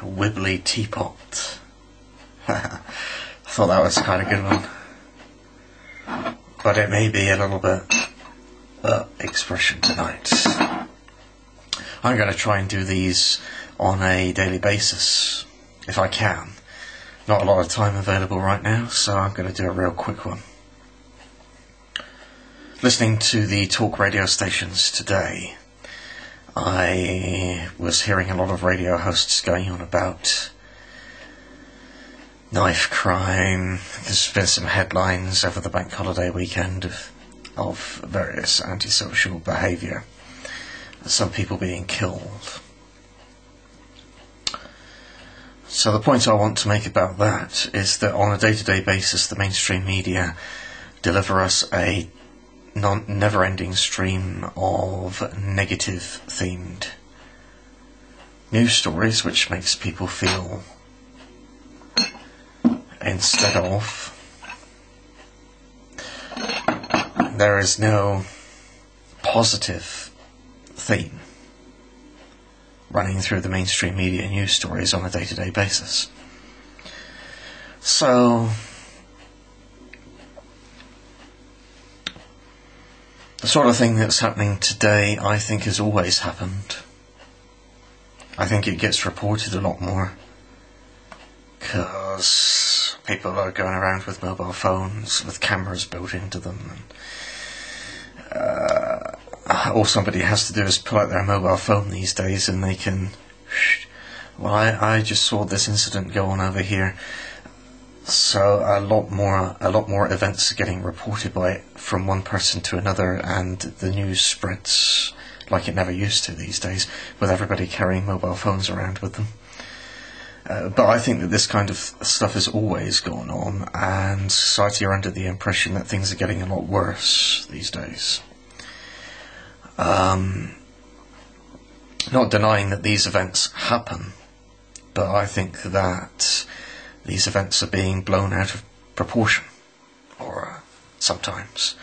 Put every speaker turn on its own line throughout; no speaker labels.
wibbly teapot. I thought that was quite a good one. But it may be a little bit expression tonight. I'm going to try and do these on a daily basis, if I can. Not a lot of time available right now, so I'm going to do a real quick one. Listening to the talk radio stations today, I was hearing a lot of radio hosts going on about knife crime. There's been some headlines over the bank holiday weekend of various antisocial behaviour. Some people being killed. So the point I want to make about that is that on a day-to-day basis, the mainstream media deliver us a never-ending stream of negative-themed news stories, which makes people feel, instead of, there is no positive theme running through the mainstream media news stories on a day-to-day basis. So the sort of thing that's happening today, I think, has always happened. I think it gets reported a lot more because people are going around with mobile phones with cameras built into them, and all somebody has to do is pull out their mobile phone these days and they can, well, I just saw this incident go on over here. So a lot more events are getting reported from one person to another, and the news spreads like it never used to these days, with everybody carrying mobile phones around with them. But I think that this kind of stuff has always gone on, and society are under the impression that things are getting a lot worse these days. Not denying that these events happen, but I think that these events are being blown out of proportion, or sometimes.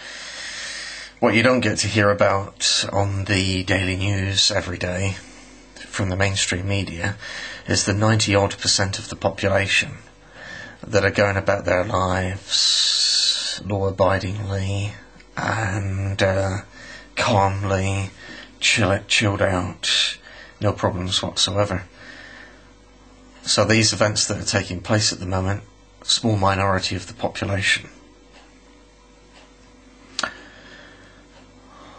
What you don't get to hear about on the daily news every day from the mainstream media is the 90-odd% of the population that are going about their lives law-abidingly and calmly, chilled out, no problems whatsoever. So these events that are taking place at the moment, a small minority of the population.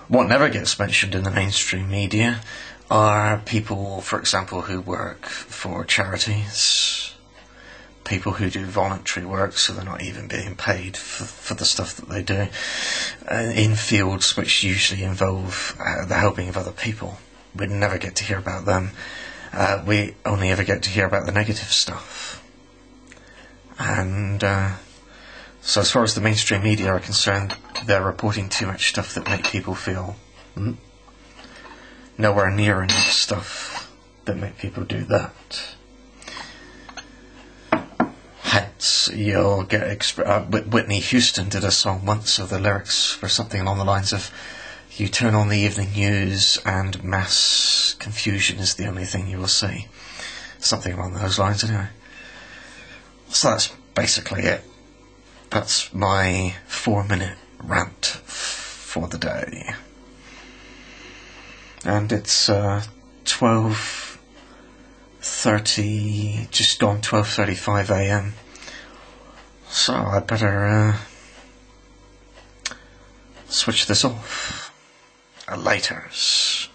What never gets mentioned in the mainstream media are people, for example, who work for charities, people who do voluntary work, so they're not even being paid for the stuff that they do, in fields which usually involve the helping of other people. We'd never get to hear about them. We only ever get to hear about the negative stuff. And so as far as the mainstream media are concerned, they're reporting too much stuff that make people feel nowhere near enough stuff that make people do that. Hence, you'll get Whitney Houston did a song once, so the lyrics were something along the lines of, "You turn on the evening news and mass confusion is the only thing you will see." Something along those lines, anyway. So that's basically it. That's my 4-minute rant for the day. And it's 12:30, just gone 12:35 a.m. So I'd better switch this off. Laters.